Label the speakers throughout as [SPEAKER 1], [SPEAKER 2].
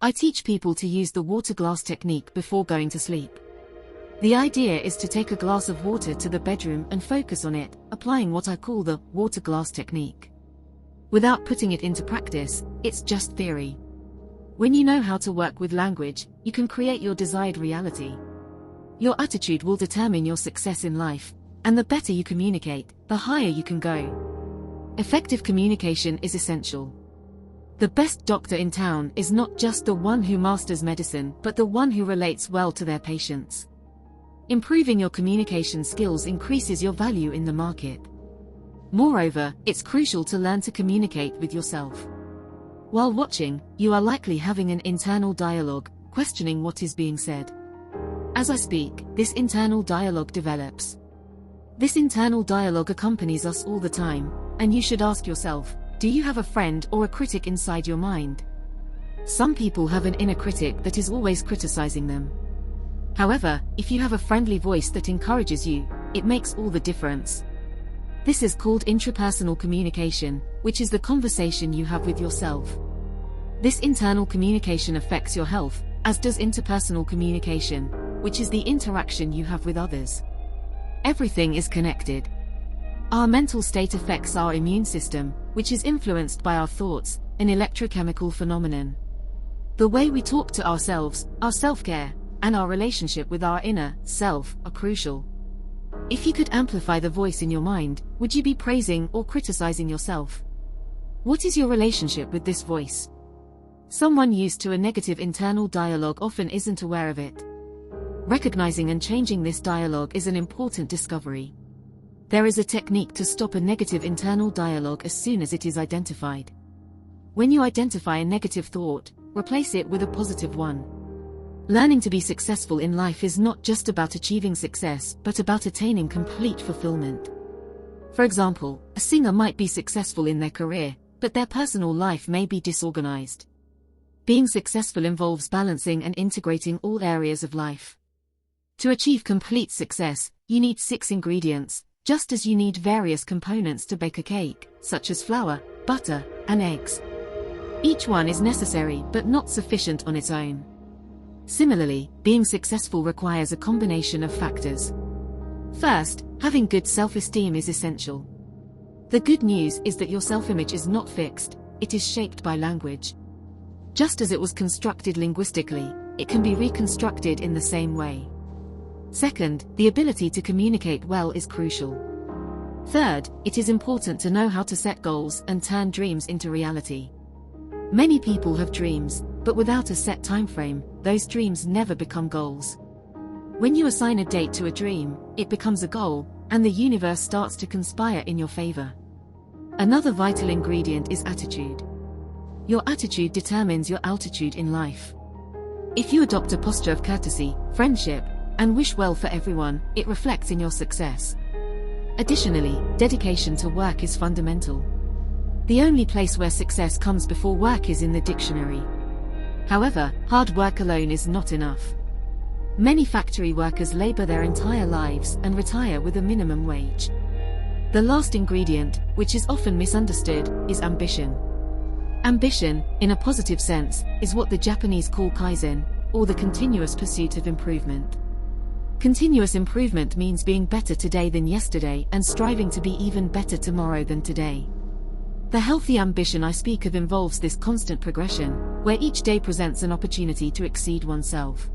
[SPEAKER 1] I teach people to use the water glass technique before going to sleep. The idea is to take a glass of water to the bedroom and focus on it, applying what I call the water glass technique. Without putting it into practice, it's just theory. When you know how to work with language, you can create your desired reality. Your attitude will determine your success in life, and the better you communicate, the higher you can go. Effective communication is essential. The best doctor in town is not just the one who masters medicine, but the one who relates well to their patients. Improving your communication skills increases your value in the market. Moreover, it's crucial to learn to communicate with yourself. While watching, you are likely having an internal dialogue, questioning what is being said. As I speak, this internal dialogue develops. This internal dialogue accompanies us all the time, and you should ask yourself, do you have a friend or a critic inside your mind? Some people have an inner critic that is always criticizing them. However, if you have a friendly voice that encourages you, it makes all the difference. This is called intrapersonal communication, which is the conversation you have with yourself. This internal communication affects your health, as does interpersonal communication, which is the interaction you have with others. Everything is connected. Our mental state affects our immune system, which is influenced by our thoughts, an electrochemical phenomenon. The way we talk to ourselves, our self-care, and our relationship with our inner self are crucial. If you could amplify the voice in your mind, would you be praising or criticizing yourself? What is your relationship with this voice? Someone used to a negative internal dialogue often isn't aware of it. Recognizing and changing this dialogue is an important discovery. There is a technique to stop a negative internal dialogue as soon as it is identified. When you identify a negative thought, replace it with a positive one. Learning to be successful in life is not just about achieving success, but about attaining complete fulfillment. For example, a singer might be successful in their career, but their personal life may be disorganized. Being successful involves balancing and integrating all areas of life. To achieve complete success, you need 6 ingredients, just as you need various components to bake a cake, such as flour, butter, and eggs. Each one is necessary but not sufficient on its own. Similarly, being successful requires a combination of factors. First, having good self-esteem is essential. The good news is that your self-image is not fixed, it is shaped by language. Just as it was constructed linguistically, it can be reconstructed in the same way. Second, the ability to communicate well is crucial. Third, it is important to know how to set goals and turn dreams into reality. Many people have dreams, but without a set time frame, those dreams never become goals. When you assign a date to a dream, it becomes a goal, and the universe starts to conspire in your favor. Another vital ingredient is attitude. Your attitude determines your altitude in life. If you adopt a posture of courtesy, friendship, and wish well for everyone, it reflects in your success. Additionally, dedication to work is fundamental. The only place where success comes before work is in the dictionary. However, hard work alone is not enough. Many factory workers labor their entire lives and retire with a minimum wage. The last ingredient, which is often misunderstood, is ambition. Ambition, in a positive sense, is what the Japanese call kaizen, or the continuous pursuit of improvement. Continuous improvement means being better today than yesterday and striving to be even better tomorrow than today. The healthy ambition I speak of involves this constant progression, where each day presents an opportunity to exceed oneself.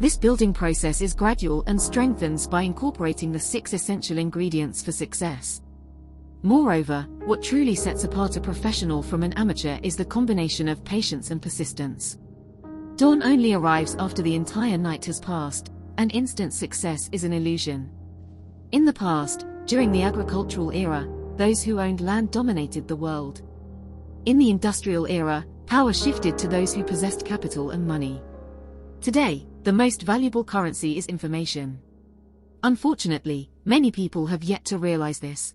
[SPEAKER 1] This building process is gradual and strengthens by incorporating the 6 essential ingredients for success. Moreover, what truly sets apart a professional from an amateur is the combination of patience and persistence. Dawn only arrives after the entire night has passed, and instant success is an illusion. In the past, during the agricultural era, those who owned land dominated the world. In the industrial era, power shifted to those who possessed capital and money. Today, the most valuable currency is information. Unfortunately, many people have yet to realize this.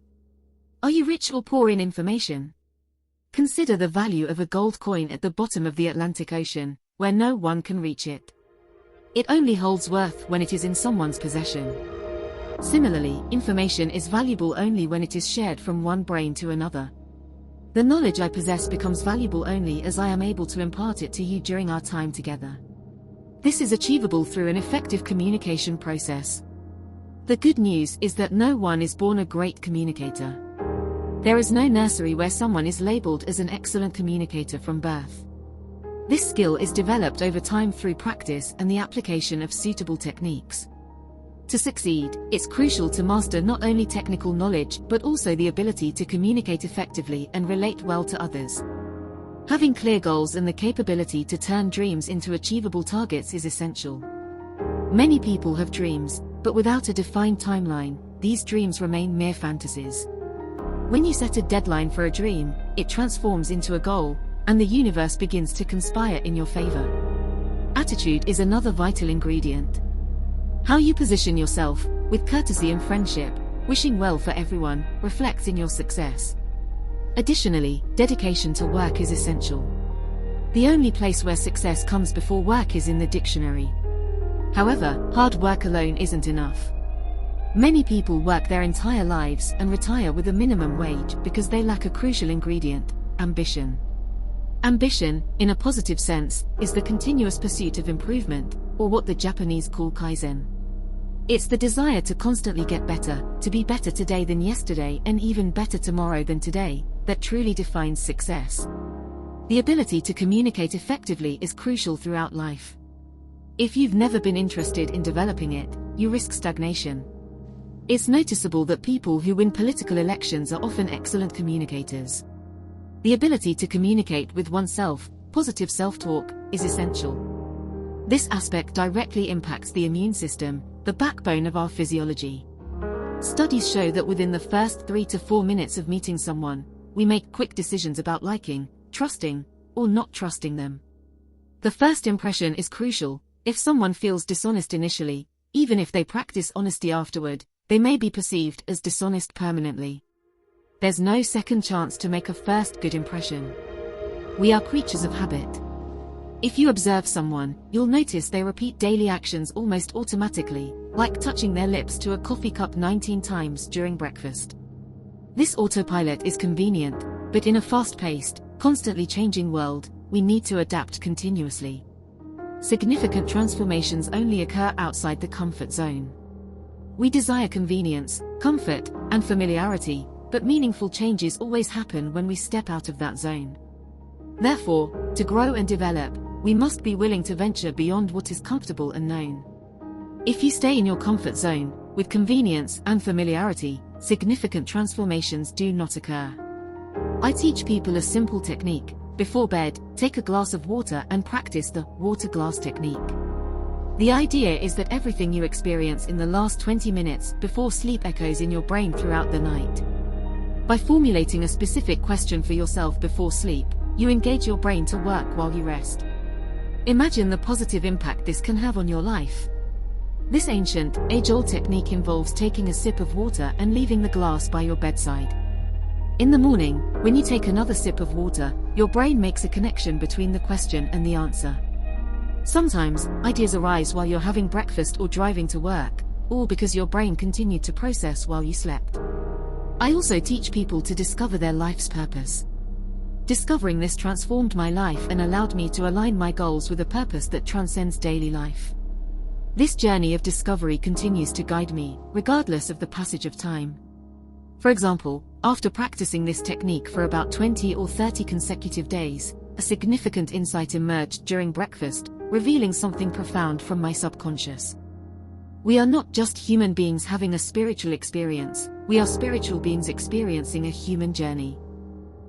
[SPEAKER 1] Are you rich or poor in information? Consider the value of a gold coin at the bottom of the Atlantic Ocean, where no one can reach it. It only holds worth when it is in someone's possession. Similarly, information is valuable only when it is shared from one brain to another. The knowledge I possess becomes valuable only as I am able to impart it to you during our time together. This is achievable through an effective communication process. The good news is that no one is born a great communicator. There is no nursery where someone is labeled as an excellent communicator from birth. This skill is developed over time through practice and the application of suitable techniques. To succeed, it's crucial to master not only technical knowledge but also the ability to communicate effectively and relate well to others. Having clear goals and the capability to turn dreams into achievable targets is essential. Many people have dreams, but without a defined timeline, these dreams remain mere fantasies. When you set a deadline for a dream, it transforms into a goal, and the universe begins to conspire in your favor. Attitude is another vital ingredient. How you position yourself, with courtesy and friendship, wishing well for everyone, reflects in your success. Additionally, dedication to work is essential. The only place where success comes before work is in the dictionary. However, hard work alone isn't enough. Many people work their entire lives and retire with a minimum wage because they lack a crucial ingredient: ambition. Ambition, in a positive sense, is the continuous pursuit of improvement, or what the Japanese call kaizen. It's the desire to constantly get better, to be better today than yesterday and even better tomorrow than today, that truly defines success. The ability to communicate effectively is crucial throughout life. If you've never been interested in developing it, you risk stagnation. It's noticeable that people who win political elections are often excellent communicators. The ability to communicate with oneself, positive self-talk, is essential. This aspect directly impacts the immune system, the backbone of our physiology. Studies show that within the first 3 to 4 minutes of meeting someone, we make quick decisions about liking, trusting, or not trusting them. The first impression is crucial. If someone feels dishonest initially, even if they practice honesty afterward, they may be perceived as dishonest permanently. There's no second chance to make a first good impression. We are creatures of habit. If you observe someone, you'll notice they repeat daily actions almost automatically, like touching their lips to a coffee cup 19 times during breakfast. This autopilot is convenient, but in a fast-paced, constantly changing world, we need to adapt continuously. Significant transformations only occur outside the comfort zone. We desire convenience, comfort, and familiarity, but meaningful changes always happen when we step out of that zone. Therefore, to grow and develop, we must be willing to venture beyond what is comfortable and known. If you stay in your comfort zone, with convenience and familiarity, significant transformations do not occur. I teach people a simple technique. Before bed, take a glass of water and practice the water glass technique. The idea is that everything you experience in the last 20 minutes before sleep echoes in your brain throughout the night. By formulating a specific question for yourself before sleep, you engage your brain to work while you rest. Imagine the positive impact this can have on your life. This ancient, age-old technique involves taking a sip of water and leaving the glass by your bedside. In the morning, when you take another sip of water, your brain makes a connection between the question and the answer. Sometimes, ideas arise while you're having breakfast or driving to work, or because your brain continued to process while you slept. I also teach people to discover their life's purpose. Discovering this transformed my life and allowed me to align my goals with a purpose that transcends daily life. This journey of discovery continues to guide me, regardless of the passage of time. For example, after practicing this technique for about 20 or 30 consecutive days, a significant insight emerged during breakfast, revealing something profound from my subconscious. We are not just human beings having a spiritual experience, we are spiritual beings experiencing a human journey.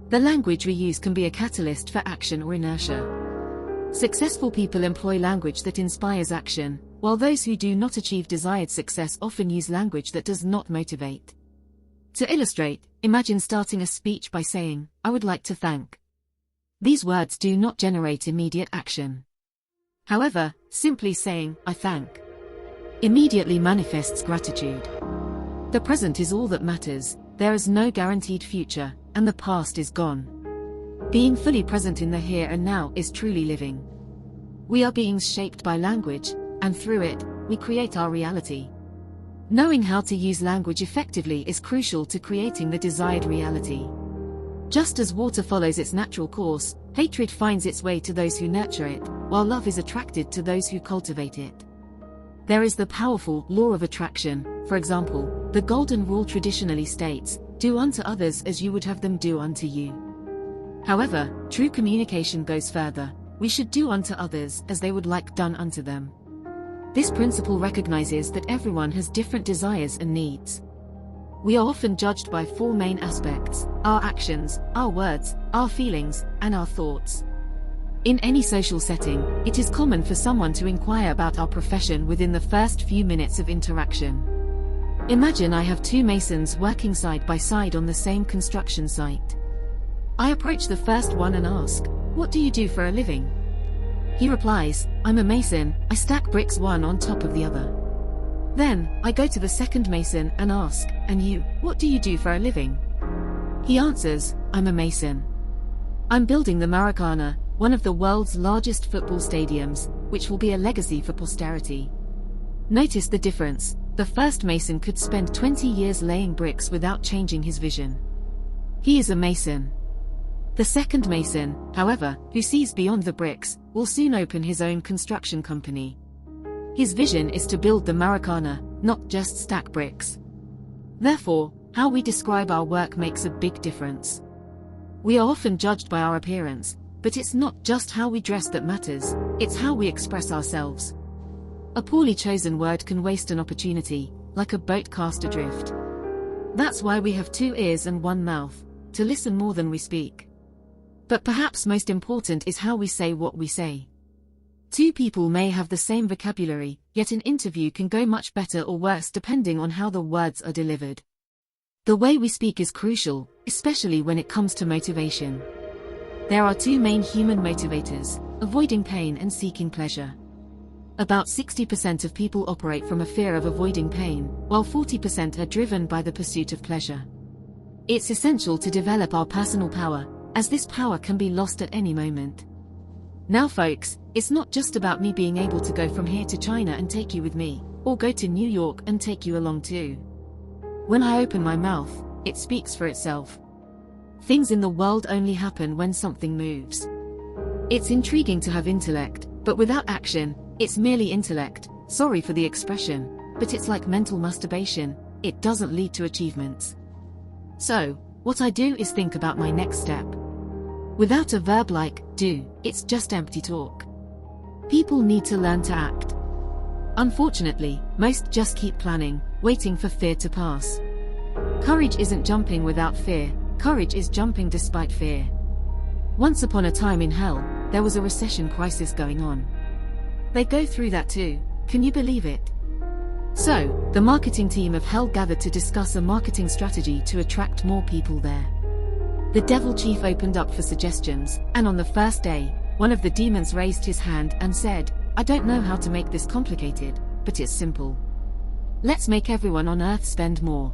[SPEAKER 1] The language we use can be a catalyst for action or inertia. Successful people employ language that inspires action, while those who do not achieve desired success often use language that does not motivate. To illustrate, imagine starting a speech by saying, "I would like to thank." These words do not generate immediate action. However, simply saying, "I thank," immediately manifests gratitude. The present is all that matters, there is no guaranteed future, and the past is gone. Being fully present in the here and now is truly living. We are beings shaped by language, and through it, we create our reality. Knowing how to use language effectively is crucial to creating the desired reality. Just as water follows its natural course, hatred finds its way to those who nurture it, while love is attracted to those who cultivate it. There is the powerful law of attraction. For example, the golden rule traditionally states, "Do unto others as you would have them do unto you." However, true communication goes further. We should do unto others as they would like done unto them. This principle recognizes that everyone has different desires and needs. We are often judged by four main aspects: our actions, our words, our feelings, and our thoughts. In any social setting, it is common for someone to inquire about our profession within the first few minutes of interaction. Imagine I have two masons working side by side on the same construction site. I approach the first one and ask, "What do you do for a living?" He replies, "I'm a mason, I stack bricks one on top of the other." Then, I go to the second mason and ask, "And you, what do you do for a living?" He answers, "I'm a mason. I'm building the Maracana, one of the world's largest football stadiums, which will be a legacy for posterity." Notice the difference. The first mason could spend 20 years laying bricks without changing his vision. He is a mason. The second mason, however, who sees beyond the bricks, will soon open his own construction company. His vision is to build the Maracana, not just stack bricks. Therefore, how we describe our work makes a big difference. We are often judged by our appearance, but it's not just how we dress that matters, it's how we express ourselves. A poorly chosen word can waste an opportunity, like a boat cast adrift. That's why we have 2 ears and 1 mouth, to listen more than we speak. But perhaps most important is how we say what we say. 2 people may have the same vocabulary, yet an interview can go much better or worse depending on how the words are delivered. The way we speak is crucial, especially when it comes to motivation. There are 2 main human motivators: avoiding pain and seeking pleasure. About 60% of people operate from a fear of avoiding pain, while 40% are driven by the pursuit of pleasure. It's essential to develop our personal power, as this power can be lost at any moment. Now folks, it's not just about me being able to go from here to China and take you with me, or go to New York and take you along too. When I open my mouth, it speaks for itself. Things in the world only happen when something moves. It's intriguing to have intellect, but without action, it's merely intellect. Sorry for the expression, but it's like mental masturbation, it doesn't lead to achievements. So, what I do is think about my next step. Without a verb like do, it's just empty talk. People need to learn to act. Unfortunately, most just keep planning, waiting for fear to pass. Courage isn't jumping without fear, courage is jumping despite fear. Once upon a time in hell, there was a recession crisis going on. They go through that too, can you believe it? So, the marketing team of hell gathered to discuss a marketing strategy to attract more people there. The devil chief opened up for suggestions, and on the first day, one of the demons raised his hand and said, "I don't know how to make this complicated, but it's simple. Let's make everyone on earth spend more."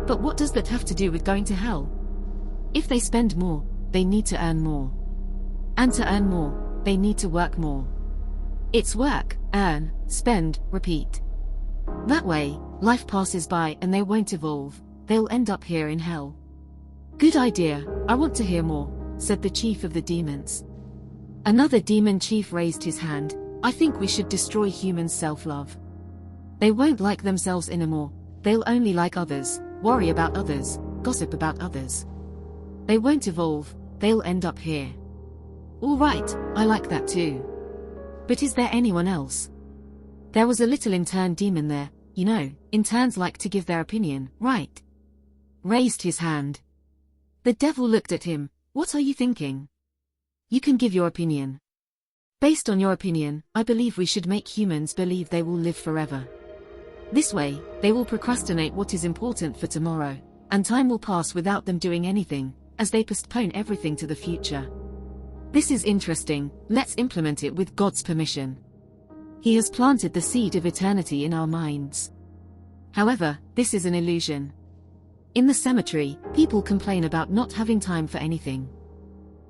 [SPEAKER 1] But what does that have to do with going to hell? If they spend more, they need to earn more. And to earn more, they need to work more. It's work, earn, spend, repeat. That way, life passes by and they won't evolve, they'll end up here in hell. Good idea, I want to hear more, said the chief of the demons. Another demon chief raised his hand, I think we should destroy human self-love. They won't like themselves anymore, they'll only like others, worry about others, gossip about others. They won't evolve, they'll end up here. All right, I like that too. But is there anyone else? There was a little intern demon there, you know, interns like to give their opinion, right? Raised his hand. The devil looked at him, what are you thinking? You can give your opinion. Based on your opinion, I believe we should make humans believe they will live forever. This way, they will procrastinate what is important for tomorrow, and time will pass without them doing anything, as they postpone everything to the future. This is interesting, let's implement it with God's permission. He has planted the seed of eternity in our minds. However, this is an illusion. In the cemetery, people complain about not having time for anything.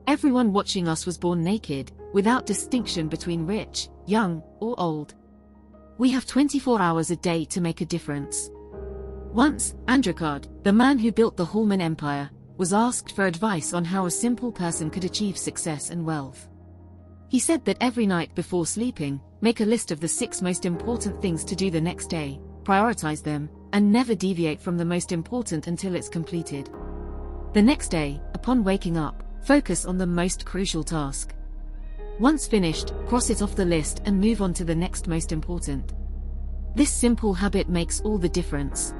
[SPEAKER 1] Everyone watching us was born naked, without distinction between rich, young, or old. We have 24 hours a day to make a difference. Once, Androcard, the man who built the Hallman Empire, was asked for advice on how a simple person could achieve success and wealth. He said that every night before sleeping, make a list of the 6 most important things to do the next day, prioritize them, and never deviate from the most important until it's completed. The next day, upon waking up, focus on the most crucial task. Once finished, cross it off the list and move on to the next most important. This simple habit makes all the difference.